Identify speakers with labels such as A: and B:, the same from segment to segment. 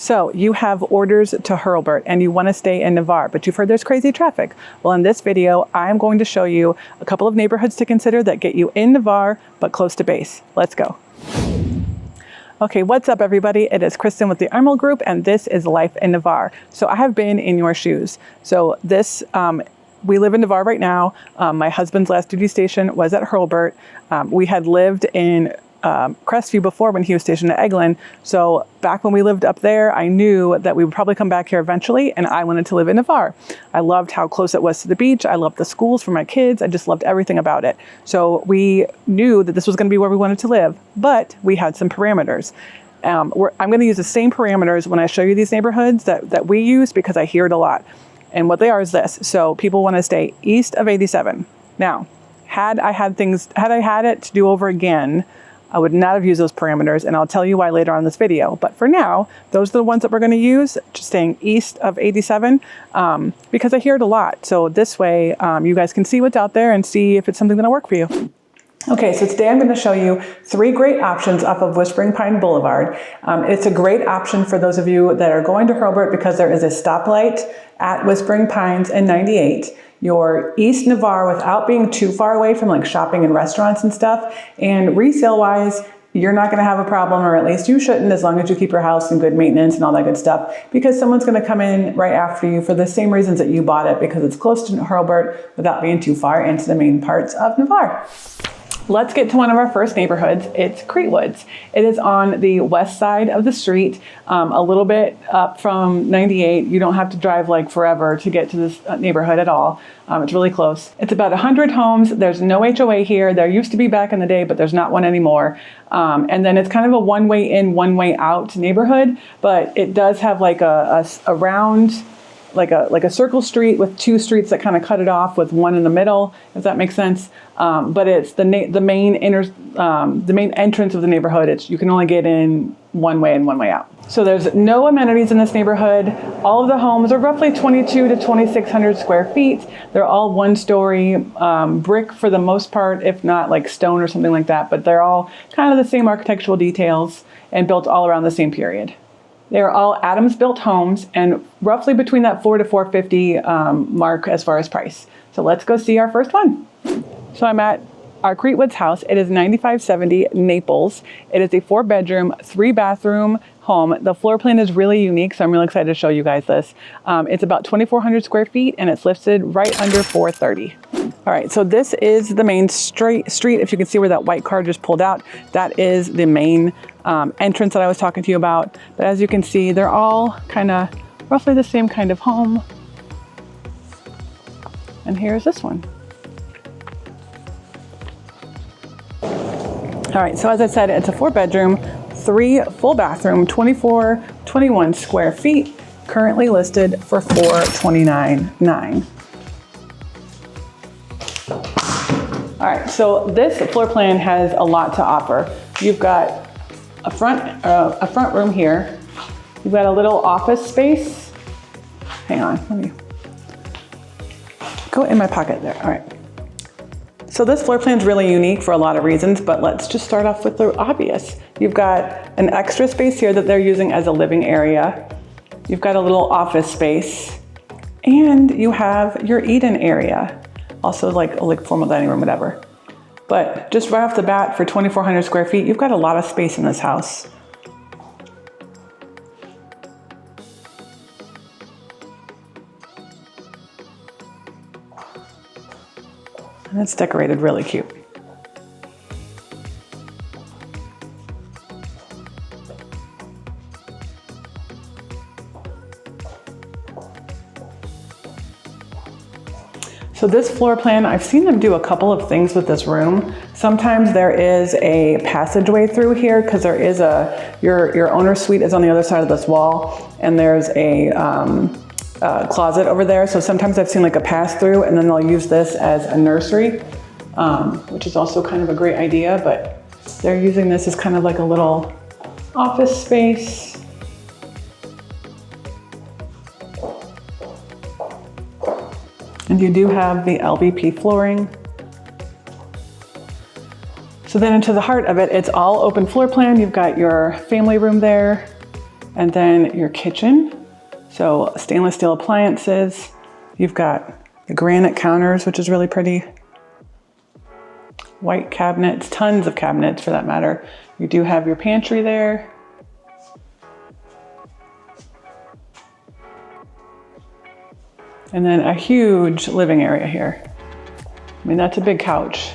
A: So you have orders to Hurlburt and you want to stay in Navarre, but you've heard there's crazy traffic. Well, in this video, I'm going to show you a couple of neighborhoods to consider that get you in Navarre, but close to base. Let's go. Okay, what's up everybody? It is Kristen with the Emerald Group and this is Life in Navarre. So I have been in your shoes. So this, we live in Navarre right now. My husband's last duty station was at Hurlburt. We had lived in Crestview before when he was stationed at Eglin. So back when we lived up there, I knew that we would probably come back here eventually and I wanted to live in Navarre. I loved how close it was to the beach. I loved the schools for my kids. I just loved everything about it. So we knew that this was going to be where we wanted to live, but we had some parameters. I'm going to use the same parameters when I show you these neighborhoods that we use because I hear it a lot. And what they are is this. So people want to stay east of 87. Now, had I had it to do over again, I would not have used those parameters, and I'll tell you why later on in this video. But for now, those are the ones that we're going to use, just staying east of 87, because I hear it a lot. So this way, you guys can see what's out there and see if it's something that'll work for you. Okay, so today I'm going to show you 3 great options off of Whispering Pine Boulevard. It's a great option for those of you that are going to Hurlburt because there is a stoplight at Whispering Pines and 98. You're East Navarre without being too far away from like shopping and restaurants and stuff. And resale wise, you're not going to have a problem, or at least you shouldn't, as long as you keep your house in good maintenance and all that good stuff, because someone's going to come in right after you for the same reasons that you bought it, because it's close to Hurlburt without being too far into the main parts of Navarre. Let's get to one of our first neighborhoods. It's Creekwood. It is on the west side of the street, a little bit up from 98. You don't have to drive like forever to get to this neighborhood at all. It's really close. It's about 100 homes. There's no HOA here. There used to be back in the day, but there's not one anymore. And then it's kind of a one-way in, one-way out neighborhood, but it does have like a round, like a circle street with 2 streets that kind of cut it off with one in the middle, if that makes sense. But it's the main entrance of the neighborhood. You can only get in one way and one way out. So there's no amenities in this neighborhood. All of the homes are roughly 22 to 2,600 square feet. They're all 1-story brick for the most part, if not like stone or something like that. But they're all kind of the same architectural details and built all around the same period. They're all Adams-built homes and roughly between that $400 to $450 mark as far as price. So let's go see our first one. So I'm at our Creekwood house. It is 9570 Naples. It is a 4-bedroom, 3-bathroom home. The floor plan is really unique, so I'm really excited to show you guys this. It's about 2,400 square feet and it's listed right under 430. All right, so this is the main street. If you can see where that white car just pulled out, that is the main entrance that I was talking to you about. But as you can see, they're all kind of roughly the same kind of home. And here's this one. All right, so as I said, it's a 4-bedroom, 3 full bathroom, 21 square feet, currently listed for $429,900. All right, so this floor plan has a lot to offer. You've got a front room here. You've got a little office space. Hang on, let me go in my pocket there. All right. So this floor plan is really unique for a lot of reasons, but let's just start off with the obvious. You've got an extra space here that they're using as a living area. You've got a little office space, and you have your eat-in area. Also like formal dining room, whatever. But just right off the bat, for 2,400 square feet, you've got a lot of space in this house. And it's decorated really cute. So this floor plan, I've seen them do a couple of things with this room. Sometimes there is a passageway through here because there is your owner's suite is on the other side of this wall, and there's a closet over there. So sometimes I've seen like a pass through, and then they'll use this as a nursery, which is also kind of a great idea, but they're using this as kind of like a little office space. And you do have the LVP flooring. So then into the heart of it, it's all open floor plan. You've got your family room there. And then your kitchen. So stainless steel appliances. You've got the granite counters, which is really pretty. White cabinets, tons of cabinets for that matter. You do have your pantry there. And then a huge living area here. I mean, that's a big couch.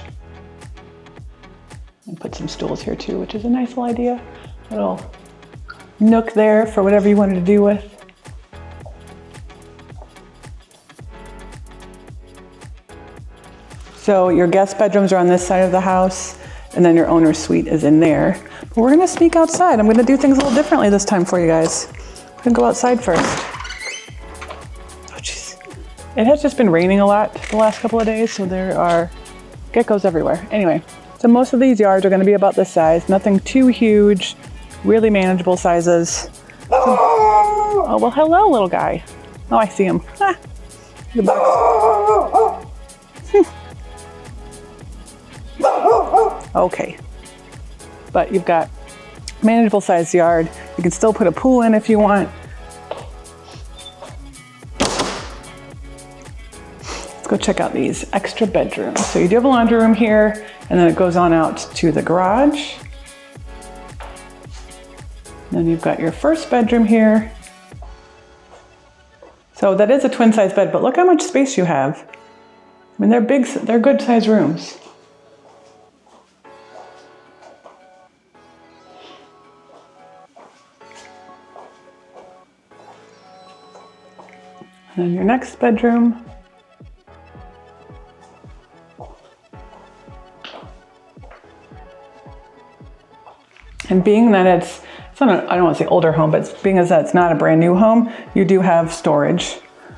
A: And put some stools here too, which is a nice little idea. Little nook there for whatever you wanted to do with. So your guest bedrooms are on this side of the house, and then your owner's suite is in there. But we're gonna sneak outside. I'm gonna do things a little differently this time for you guys. We're gonna go outside first. Oh jeez. It has just been raining a lot the last couple of days, so there are geckos everywhere. Anyway, so most of these yards are gonna be about this size, nothing too huge, really manageable sizes. Oh, well, hello, little guy. Oh, I see him. Ah, the box. Okay, but you've got manageable sized yard. You can still put a pool in if you want. Let's go check out these extra bedrooms. So you do have a laundry room here, and then it goes on out to the garage. Then you've got your first bedroom here. So that is a twin size bed, but look how much space you have. I mean, they're big, they're good size rooms. And then your next bedroom. And being that it's not I don't want to say older home, but being as that it's not a brand new home, you do have storage,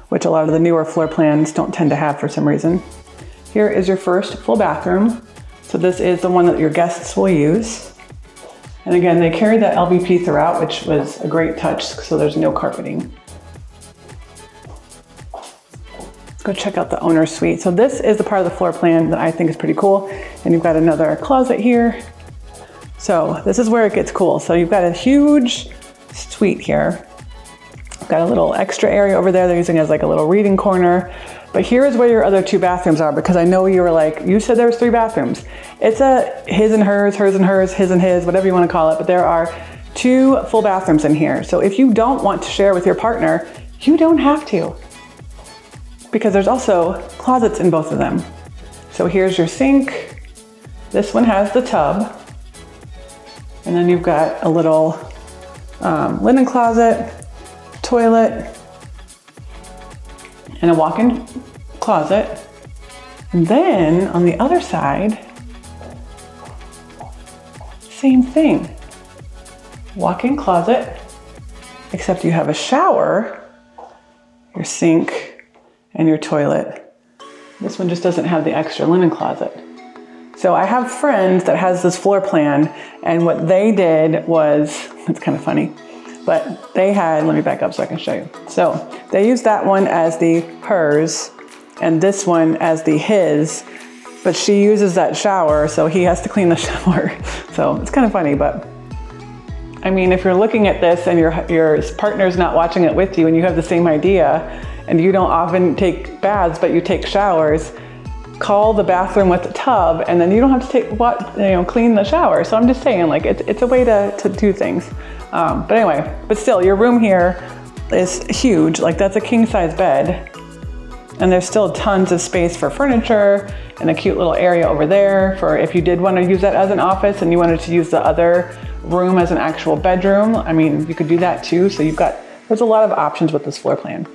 A: which a lot of the newer floor plans don't tend to have for some reason. Here is your first full bathroom. So this is the one that your guests will use. And again, they carry that LVP throughout, which was a great touch, so there's no carpeting. Let's go check out the owner's suite. So this is the part of the floor plan that I think is pretty cool. And you've got another closet here. So this is where it gets cool. So you've got a huge suite here. Got a little extra area over there they're using as like a little reading corner. But here is where your other two bathrooms are, because I know you were like, you said there was 3 bathrooms. It's a his and hers, hers and hers, his and his, whatever you want to call it. But there are 2 full bathrooms in here. So if you don't want to share with your partner, you don't have to, because there's also closets in both of them. So here's your sink. This one has the tub. And then you've got a little linen closet, toilet, and a walk-in closet. And then on the other side, same thing. Walk-in closet, except you have a shower, your sink, and your toilet. This one just doesn't have the extra linen closet. So I have friends that has this floor plan, and what they did was, it's kind of funny, but they had, let me back up so I can show you. So they used that one as the hers and this one as the his, but she uses that shower, so he has to clean the shower. So it's kind of funny, but I mean, if you're looking at this and your partner's not watching it with you and you have the same idea and you don't often take baths, but you take showers, call the bathroom with the tub, and then you don't have to clean the shower. So I'm just saying, like, it's a way to do things. But anyway, but still, your room here is huge. Like, that's a king size bed, and there's still tons of space for furniture and a cute little area over there for if you did want to use that as an office and you wanted to use the other room as an actual bedroom. I mean, you could do that too. So there's a lot of options with this floor plan.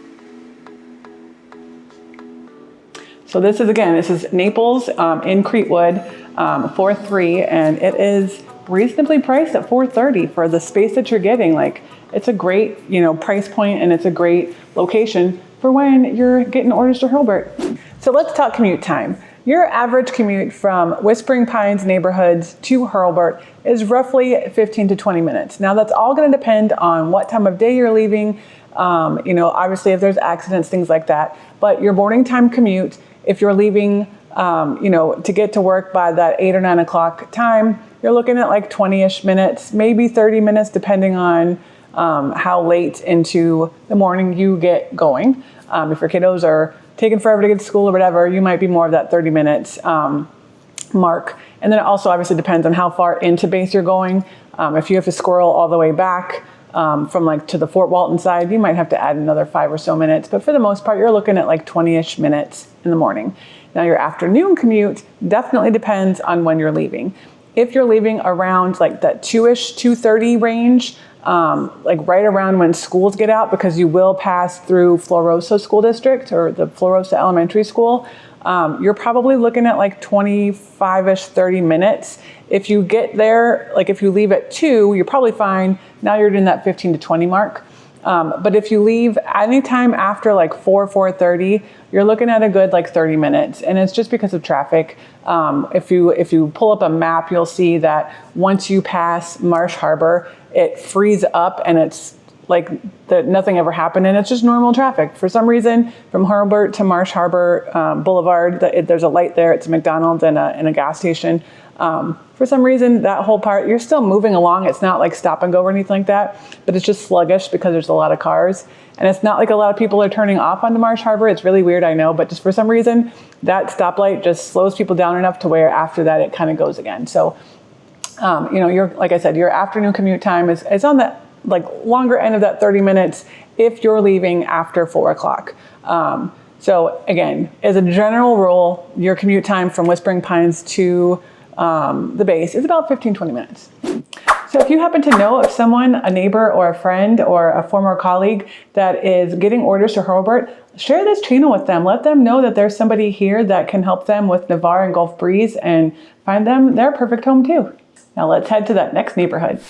A: So this is Naples in Creekwood, 4.3, and it is reasonably priced at $430 for the space that you're getting. Like, it's a great, price point, and it's a great location for when you're getting orders to Hurlburt. So let's talk commute time. Your average commute from Whispering Pines neighborhoods to Hurlburt is roughly 15 to 20 minutes. Now that's all going to depend on what time of day you're leaving. Obviously if there's accidents, things like that. But your morning time commute, if you're leaving, to get to work by that 8 or 9 o'clock time, you're looking at like 20-ish minutes, maybe 30 minutes, depending on how late into the morning you get going. If your kiddos are taking forever to get to school or whatever, you might be more of that 30 minutes mark. And then it also obviously depends on how far into base you're going. If you have to squirrel all the way back from like to the Fort Walton side, you might have to add another 5 or so minutes. But for the most part, you're looking at like 20-ish minutes in the morning. Now your afternoon commute definitely depends on when you're leaving. If you're leaving around like that 2-ish, 2:30 range, like right around when schools get out, because you will pass through Florosa School District or the Florosa Elementary School, you're probably looking at like 25-ish, 30 minutes. If you get there, like if you leave at 2, you're probably fine. Now you're in that 15 to 20 mark. But if you leave anytime after like 4:30, you're looking at a good like 30 minutes. And it's just because of traffic. If you pull up a map, you'll see that once you pass Marsh Harbor, it frees up and it's like nothing ever happened, and it's just normal traffic. For some reason, from Hurlburt to Marsh Harbor Boulevard, there's a light there. It's a McDonald's and a gas station. For some reason, that whole part, you're still moving along. It's not like stop and go or anything like that, but it's just sluggish because there's a lot of cars. And it's not like a lot of people are turning off onto Marsh Harbor. It's really weird, I know, but just for some reason, that stoplight just slows people down enough to where after that, it kind of goes again. So, like I said, your afternoon commute time is on the like longer end of that 30 minutes if you're leaving after 4 o'clock. So again, as a general rule, your commute time from Whispering Pines to the base is about 15-20 minutes. So if you happen to know of someone, a neighbor or a friend or a former colleague that is getting orders to Hurlburt, share this channel with them. Let them know that there's somebody here that can help them with Navarre and Gulf Breeze and find them their perfect home too. Now let's head to that next neighborhood.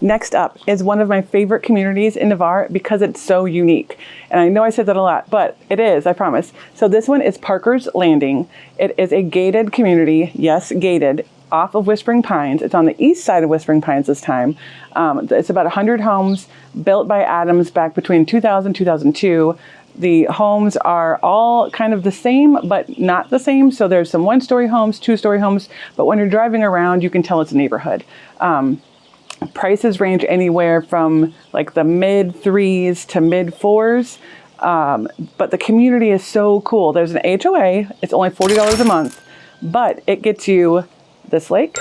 A: Next up is one of my favorite communities in Navarre because it's so unique. And I know I said that a lot, but it is, I promise. So this one is Parker's Landing. It is a gated community, yes, gated, off of Whispering Pines. It's on the east side of Whispering Pines this time. It's about 100 homes built by Adams back between 2000 and 2002. The homes are all kind of the same, but not the same. So there's some 1-story homes, 2-story homes, but when you're driving around, you can tell it's a neighborhood. Prices range anywhere from like the mid 3s to mid 4s. But the community is so cool. There's an HOA. It's only $40 a month, but it gets you this lake.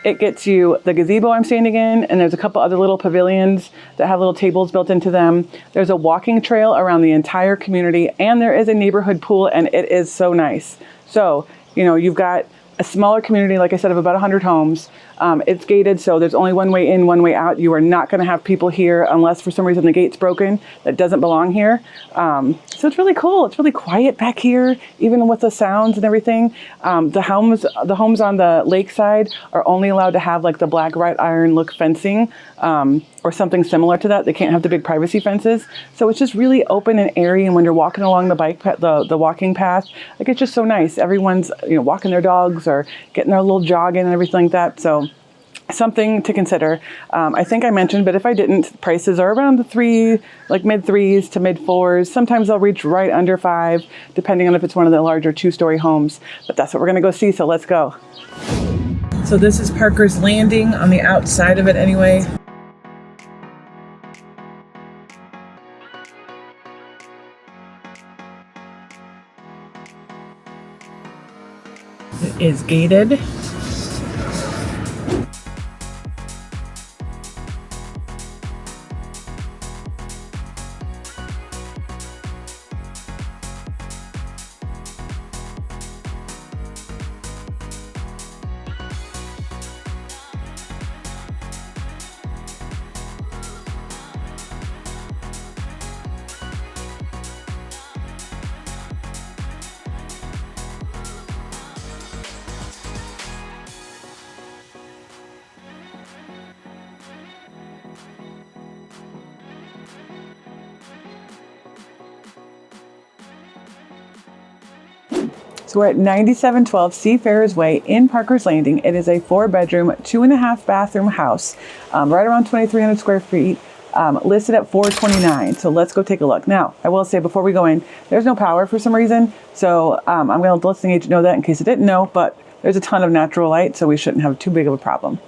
A: It gets you the gazebo I'm standing in, and there's a couple other little pavilions that have little tables built into them. There's a walking trail around the entire community, and there is a neighborhood pool, and it is so nice. So, you've got a smaller community, like I said, of about 100 homes. It's gated, so there's only one way in, one way out. You are not going to have people here unless for some reason the gate's broken. That doesn't belong here. So it's really cool. It's really quiet back here, even with the sounds and everything. The homes on the lakeside are only allowed to have like the black wrought iron look fencing or something similar to that. They can't have the big privacy fences. So it's just really open and airy. And when you're walking along the bike path, the walking path, like it's just so nice. Everyone's walking their dogs or getting their little jog in and everything like that. So something to consider. I think I mentioned, but if I didn't, prices are around the mid 3s to mid 4s. Sometimes they'll reach right under 5, depending on if it's one of the larger 2-story homes. But that's what we're going to go see. So let's go. So this is Parker's Landing on the outside of it anyway. It is gated. So we're at 9712 Seafarers Way in Parker's Landing. It is a 4-bedroom, 2.5-bathroom house, right around 2,300 square feet, listed at $429. So let's go take a look. Now, I will say before we go in, there's no power for some reason. So I'm going to let the listing agent know that in case you didn't know, but there's a ton of natural light, so we shouldn't have too big of a problem.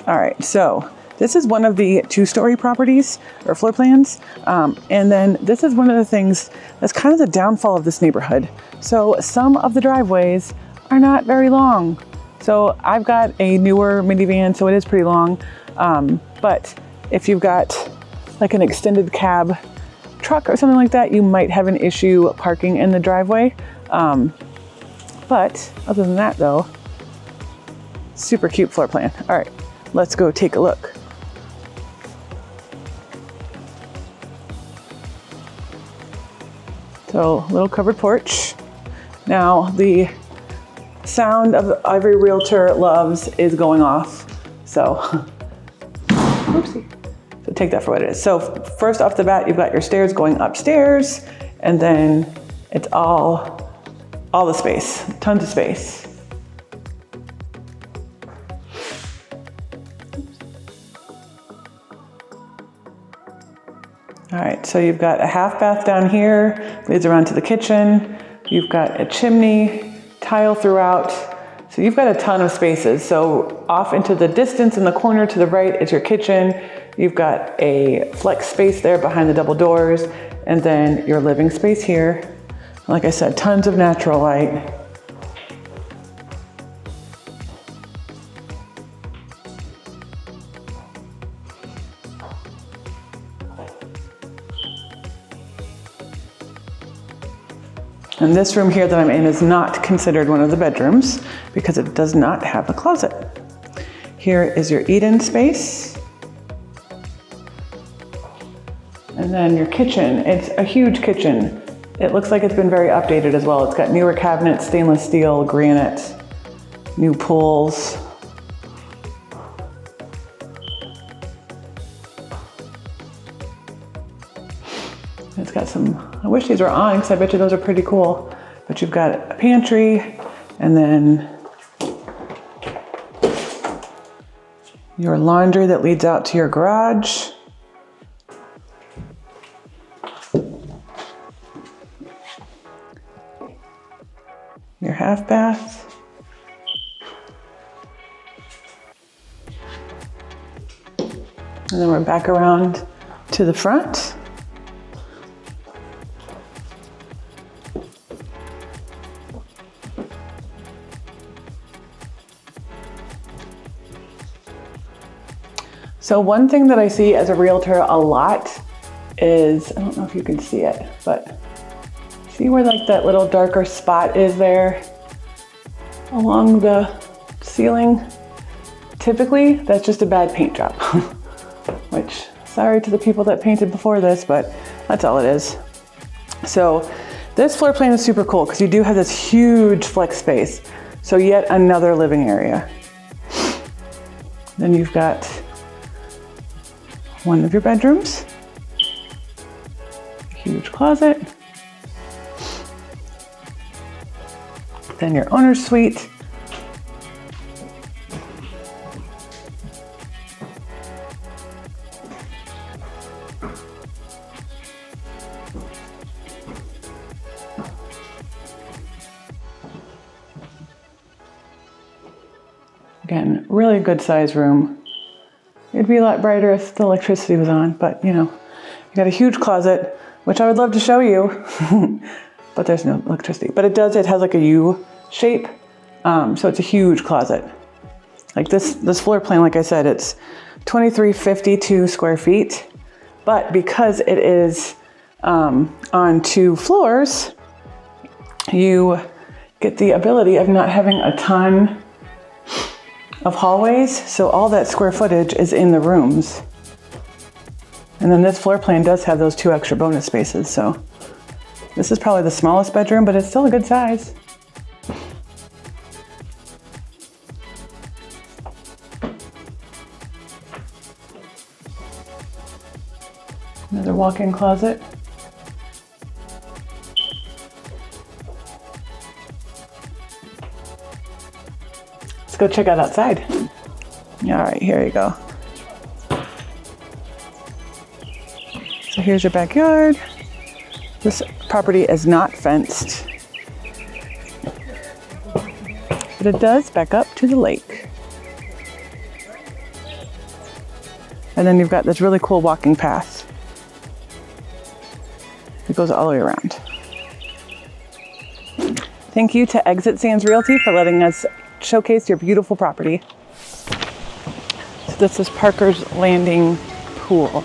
A: All right, so This is one of the 2-story properties or floor plans. And then this is one of the things that's kind of the downfall of this neighborhood. So some of the driveways are not very long. So I've got a newer minivan, so it is pretty long. But if you've got like an extended cab truck or something like that, you might have an issue parking in the driveway. But other than that though, super cute floor plan. All right, let's go take a look. So little covered porch. Now the sound of every realtor loves is going off. So, oopsie. So take that for what it is. So first off the bat, you've got your stairs going upstairs, and then it's all the space, tons of space. All right, so you've got a half bath down here, leads around to the kitchen. You've got a chimney, tile throughout. So you've got a ton of spaces. So off into the distance in the corner to the right is your kitchen. You've got a flex space there behind the double doors, and then your living space here. Like I said, tons of natural light. And this room here that I'm in is not considered one of the bedrooms because it does not have a closet. Here is your eat-in space. And then your kitchen. It's a huge kitchen. It looks like it's been very updated as well. It's got newer cabinets, stainless steel, granite, new pools. It's got some, I wish these were on because I bet you those are pretty cool. But you've got a pantry, and then your laundry that leads out to your garage. Your half bath. And then we're back around to the front. So one thing that I see as a realtor a lot is, I don't know if you can see it, but see where like that little darker spot is there along the ceiling? Typically, that's just a bad paint job, which, sorry to the people that painted before this, but that's all it is. So this floor plan is super cool because you do have this huge flex space. So yet another living area. Then you've got one of your bedrooms, huge closet, then your owner's suite, again, really good size room. It'd be a lot brighter if the electricity was on, but you know, you got a huge closet, which I would love to show you, but there's no electricity. But it has like a U shape, so it's a huge closet. Like this floor plan, like I said, it's 2352 square feet, but because it is on 2 floors, you get the ability of not having a ton of hallways, so all that square footage is in the rooms. And then this floor plan does have those 2 extra bonus spaces, so this is probably the smallest bedroom, but it's still a good size. Another walk-in closet. Let's go check out outside. All right, here you go. So here's your backyard. This property is not fenced, but it does back up to the lake. And then you've got this really cool walking path. It goes all the way around. Thank you to Exit Sands Realty for letting us showcase your beautiful property. So this is Parker's Landing Pool.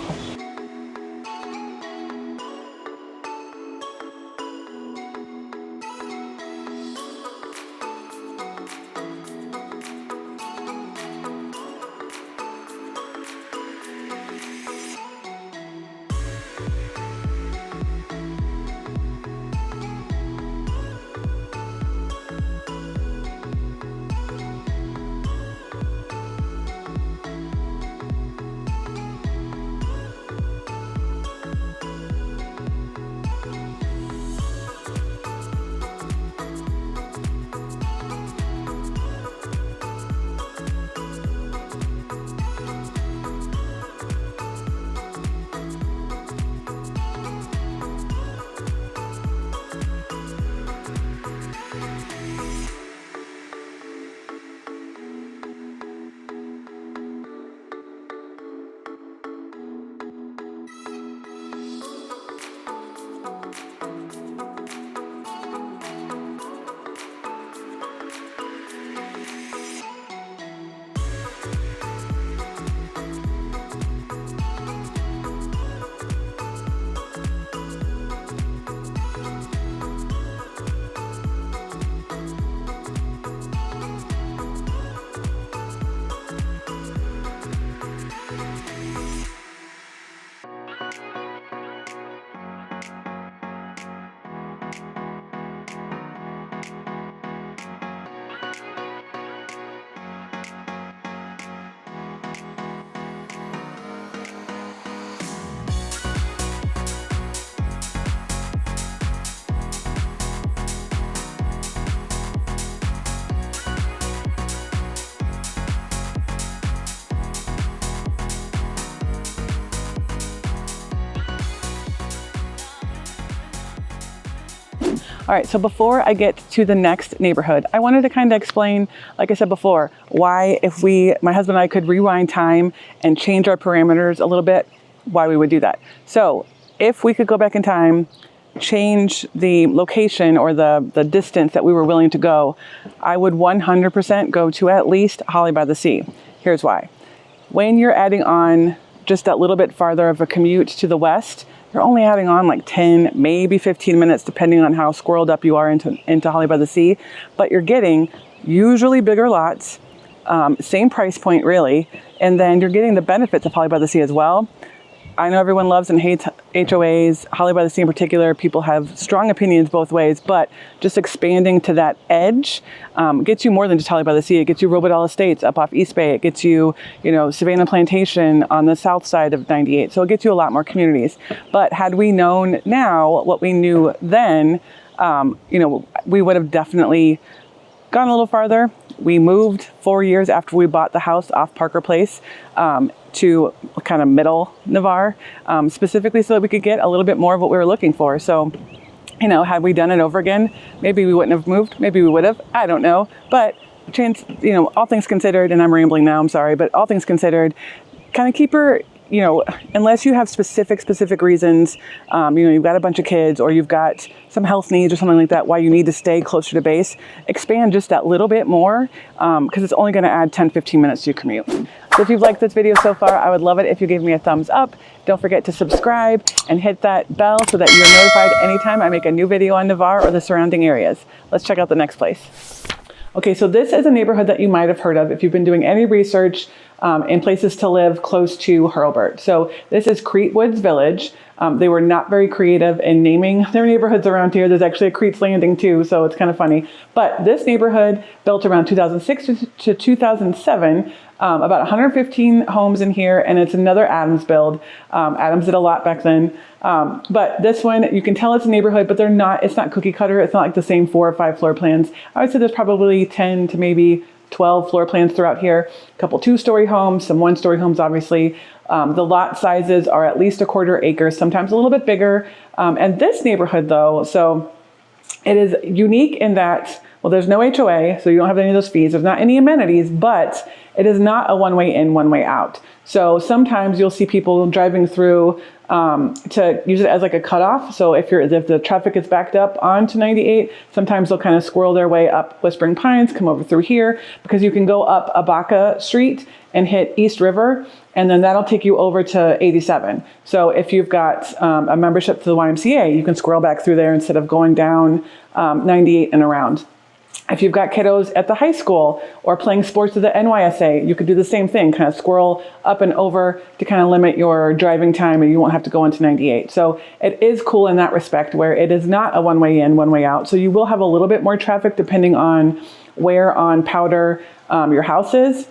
A: All right, so before I get to the next neighborhood, I wanted to kind of explain, like I said before, why if my husband and I could rewind time and change our parameters a little bit, why we would do that. So if we could go back in time, change the location or the distance that we were willing to go, I would 100% go to at least Holly by the Sea. Here's why. When you're adding on just that little bit farther of a commute to the west, you're only adding on like 10, maybe 15 minutes, depending on how squirreled up you are into Holly by the Sea. But you're getting usually bigger lots, same price point really, and then you're getting the benefits of Holly by the Sea as well. I know everyone loves and hates HOAs, Holly by the Sea in particular. People have strong opinions both ways, but just expanding to that edge gets you more than just Holly by the Sea. It gets you Robidal Estates up off East Bay. It gets you, Savannah Plantation on the south side of 98. So it gets you a lot more communities. But had we known now what we knew then, we would have definitely gone a little farther. We moved 4 years after we bought the house off Parker Place to kind of middle Navarre, specifically so that we could get a little bit more of what we were looking for. So, had we done it over again, maybe we wouldn't have moved, maybe we would have, I don't know. But all things considered, and I'm rambling now, I'm sorry, but all things considered, kind of keep her, unless you have specific reasons, you've got a bunch of kids or you've got some health needs or something like that, why you need to stay closer to base, expand just that little bit more, because it's only going to add 10-15 minutes to your commute. So if you've liked this video so far, I would love it if you gave me a thumbs up. Don't forget to subscribe and hit that bell so that you're notified anytime I make a new video on Navarre or the surrounding areas. Let's check out the next place. Okay, so this is a neighborhood that you might have heard of if you've been doing any research in places to live close to Hurlburt. So this is Crete Woods Village. They were not very creative in naming their neighborhoods around here. There's actually a Crete's Landing too, so it's kind of funny. But this neighborhood, built around 2006 to 2007, about 115 homes in here, and it's another Adams build. Adams did a lot back then. But this one, you can tell it's a neighborhood, but it's not cookie cutter. It's not like the same 4 or 5 floor plans. I would say there's probably 10 to maybe 12 floor plans throughout here. A couple 2-story homes, some 1-story homes, obviously. The lot sizes are at least 1/4 acre, sometimes a little bit bigger. And this neighborhood though, so it is unique in that Well, there's no HOA, so you don't have any of those fees. There's not any amenities, but it is not a one-way in, one-way out. So sometimes you'll see people driving through to use it as like a cutoff. So if the traffic is backed up onto 98, sometimes they'll kind of squirrel their way up Whispering Pines, come over through here, because you can go up Abaca Street and hit East River, and then that'll take you over to 87. So if you've got a membership to the YMCA, you can squirrel back through there instead of going down 98 and around. If you've got kiddos at the high school or playing sports at the NYSA, you could do the same thing, kind of squirrel up and over to kind of limit your driving time, and you won't have to go into 98. So it is cool in that respect, where it is not a one-way in, one-way out. So you will have a little bit more traffic depending on where on Powder your house is.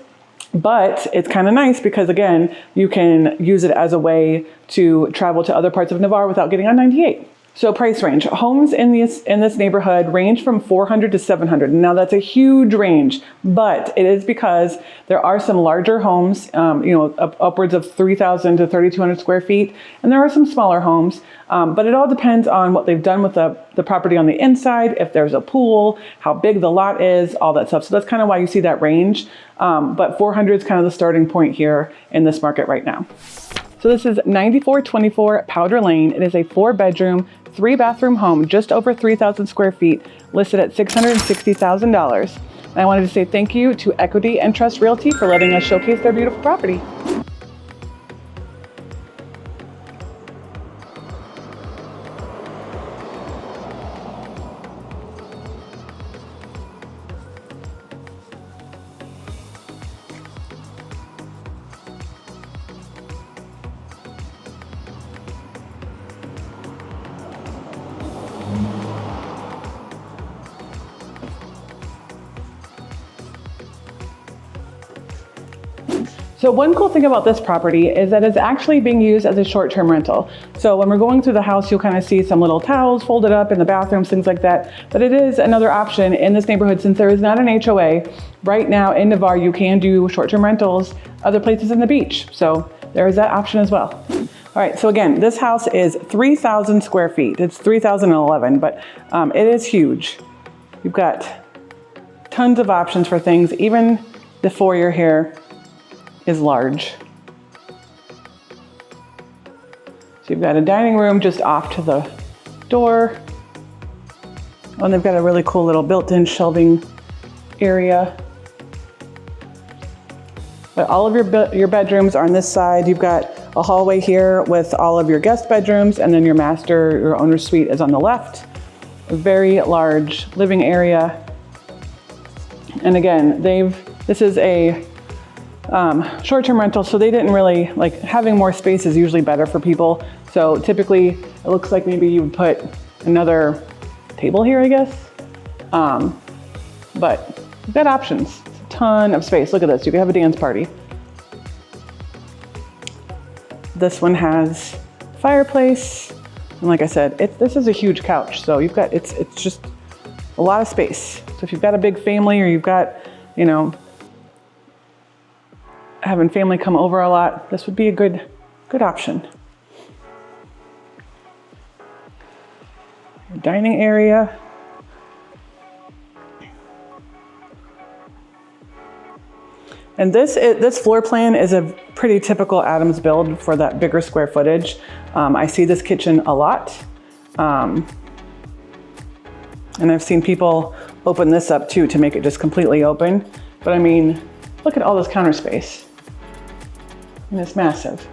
A: But it's kind of nice because, again, you can use it as a way to travel to other parts of Navarre without getting on 98. So price range. Homes in this neighborhood range from $400 to $700. Now that's a huge range, but it is because there are some larger homes, upwards of 3,000 to 3,200 square feet, and there are some smaller homes. But it all depends on what they've done with the property on the inside, if there's a pool, how big the lot is, all that stuff. So that's kind of why you see that range. But 400 is kind of the starting point here in this market right now. So this is 9424 Powder Lane. It is a 4-bedroom, 3-bathroom home, just over 3,000 square feet, listed at $660,000. And I wanted to say thank you to Equity and Trust Realty for letting us showcase their beautiful property. So one cool thing about this property is that it's actually being used as a short-term rental. So when we're going through the house, you'll kind of see some little towels folded up in the bathrooms, things like that. But it is another option in this neighborhood since there is not an HOA. Right now in Navarre, you can do short-term rentals other places in the beach. So there is that option as well. All right, so again, this house is 3,000 square feet. It's 3,011, but it is huge. You've got tons of options for things. Even the foyer here is large. So you've got a dining room just off to the door. Oh, and they've got a really cool little built-in shelving area. But all of your bedrooms are on this side. You've got a hallway here with all of your guest bedrooms, and then your owner's suite is on the left. A very large living area. And again, this is a short-term rental, so they didn't really, having more space is usually better for people. So typically it looks like maybe you would put another table here, I guess. But you've got options. It's a ton of space. Look at this, you can have a dance party. This one has fireplace. And like I said, this is a huge couch. So it's just a lot of space. So if you've got a big family or you've got, having family come over a lot, this would be a good option. Dining area. And this floor plan is a pretty typical Adams build for that bigger square footage. I see this kitchen a lot. And I've seen people open this up too to make it just completely open. But I mean, look at all this counter space. And it's massive.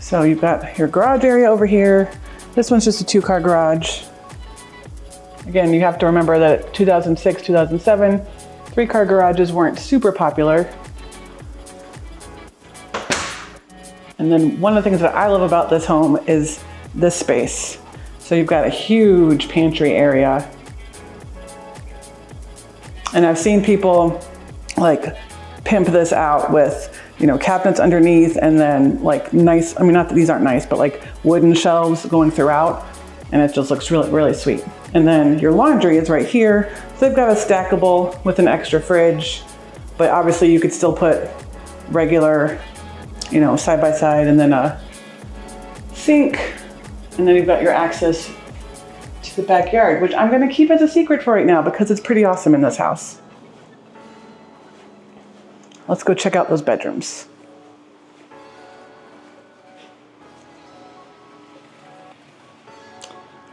A: So you've got your garage area over here. This one's just a 2-car garage. Again, you have to remember that 2006, 2007, 3-car garages weren't super popular. And then one of the things that I love about this home is this space. So you've got a huge pantry area. And I've seen people pimp this out with, cabinets underneath and then nice, not that these aren't nice, but wooden shelves going throughout. And it just looks really, really sweet. And then your laundry is right here. So they've got a stackable with an extra fridge, but obviously you could still put regular, side by side, and then a sink And then you've got your access to the backyard, which I'm gonna keep as a secret for right now because it's pretty awesome in this house. Let's go check out those bedrooms.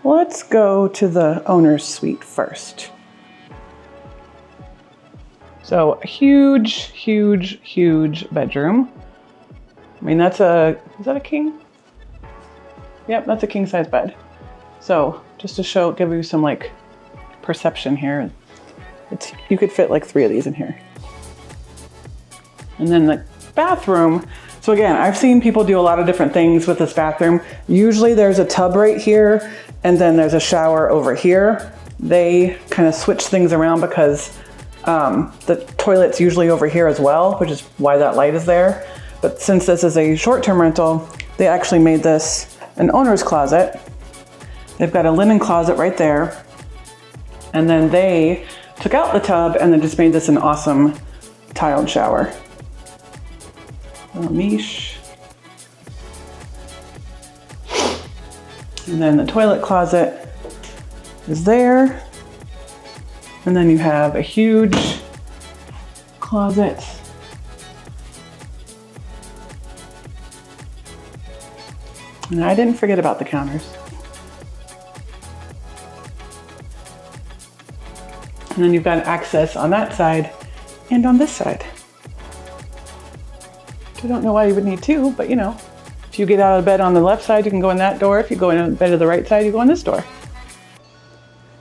A: Let's go to the owner's suite first. So a huge, huge, huge bedroom. I mean, is that a king? Yep, that's a king size bed. So just to give you some like perception here, you could fit like 3 of these in here. And then the bathroom. So again, I've seen people do a lot of different things with this bathroom. Usually there's a tub right here and then there's a shower over here. They kind of switch things around because the toilet's usually over here as well, which is why that light is there. But since this is a short-term rental, they actually made this an owner's closet. They've got a linen closet right there. And then they took out the tub and then just made this an awesome tiled shower. Little niche. And then the toilet closet is there. And then you have a huge closet. And I didn't forget about the counters. And then you've got access on that side and on this side. I don't know why you would need 2, but you know, if you get out of bed on the left side, you can go in that door. If you go in bed to the right side, you go in this door.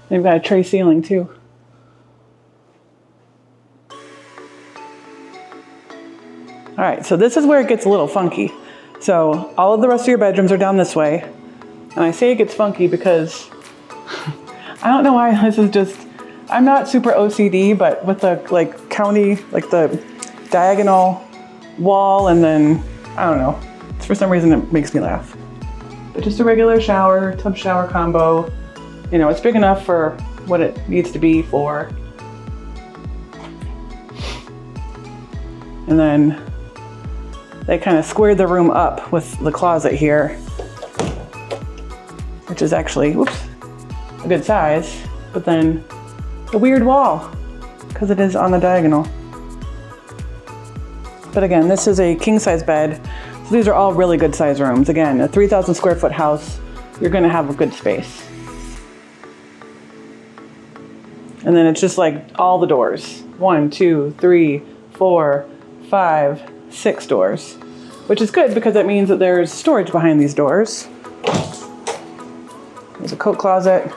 A: And you've got a tray ceiling too. All right, so this is where it gets a little funky. So all of the rest of your bedrooms are down this way. And I say it gets funky because I don't know why this is just, I'm not super OCD, but with the like county, like the diagonal wall and then, I don't know, for some reason it makes me laugh. But just a regular shower, tub shower combo. You know, it's big enough for what it needs to be for. And then they kind of squared the room up with the closet here, which is actually, whoops, a good size, but then a weird wall because it is on the diagonal. But again, this is a king size bed. So these are all really good size rooms. Again, a 3,000 square foot house, you're gonna have a good space. And then it's just like all the doors. 1, 2, 3, 4, 5, 6 doors, which is good because that means that there's storage behind these doors. There's a coat closet.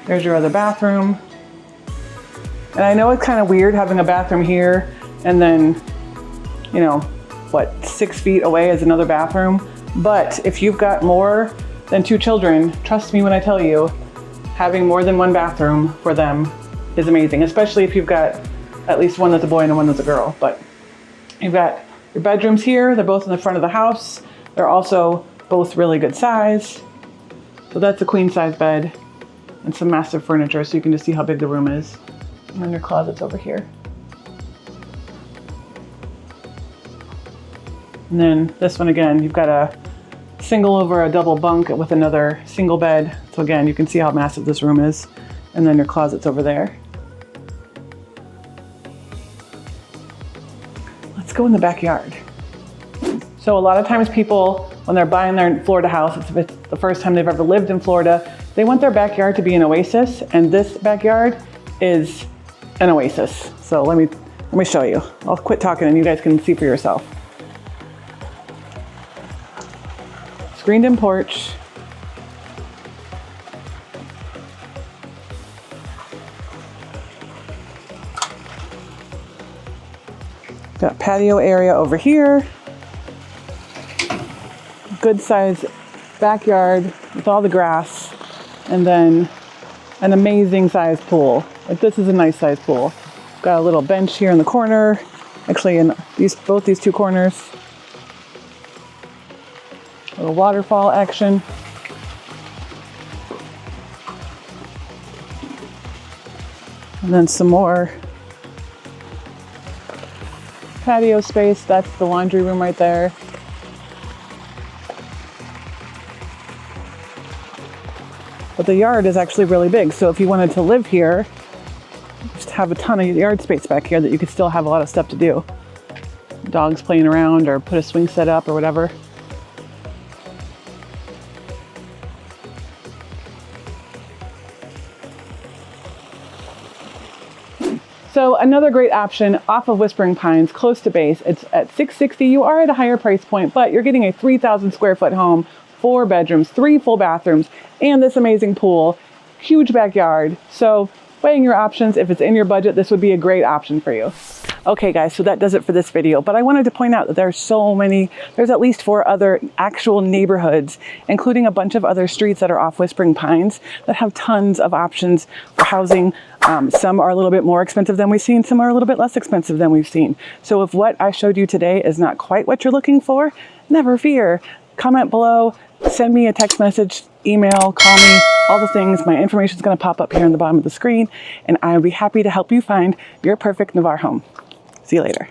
A: There's your other bathroom. And I know it's kind of weird having a bathroom here and then, you know, what, 6 feet away is another bathroom. But if you've got more than 2 children, trust me when I tell you, having more than 1 bathroom for them is amazing, especially if you've got at least one that's a boy and one that's a girl. But you've got your bedrooms here. They're both in the front of the house. They're also both really good size. So that's a queen size bed and some massive furniture so you can just see how big the room is. And then your closet's over here. And then this one again, you've got a single over a double bunk with another single bed. So again, you can see how massive this room is. And then your closet's over there. Let's go in the backyard. So a lot of times people, when they're buying their Florida house, if it's the first time they've ever lived in Florida, they want their backyard to be an oasis. And this backyard is an oasis. So let me show you. I'll quit talking and you guys can see for yourself. Screened in porch. Got patio area over here. Good size backyard with all the grass. And then an amazing size pool. Like this is a nice size pool. Got a little bench here in the corner. Actually in both these 2 corners. A little waterfall action. And then some more patio space. That's the laundry room right there. but the yard is actually really big. So if you wanted to live here, just have a ton of yard space back here that you could still have a lot of stuff to do. Dogs playing around or put a swing set up or whatever. So another great option off of Whispering Pines, close to base. It's at $660. You are at a higher price point, but you're getting a 3,000 square foot home, 4 bedrooms, 3 full bathrooms, and this amazing pool, huge backyard. So weighing your options, if it's in your budget, this would be a great option for you. Okay guys, so that does it for this video, but I wanted to point out that there's at least 4 other actual neighborhoods, including a bunch of other streets that are off Whispering Pines that have tons of options for housing. Some are a little bit more expensive than we've seen, some are a little bit less expensive than we've seen. So if what I showed you today is not quite what you're looking for, never fear. Comment below, send me a text message, email, call me, all the things. My information is going to pop up here on the bottom of the screen, and I'll be happy to help you find your perfect Navarre home. See you later.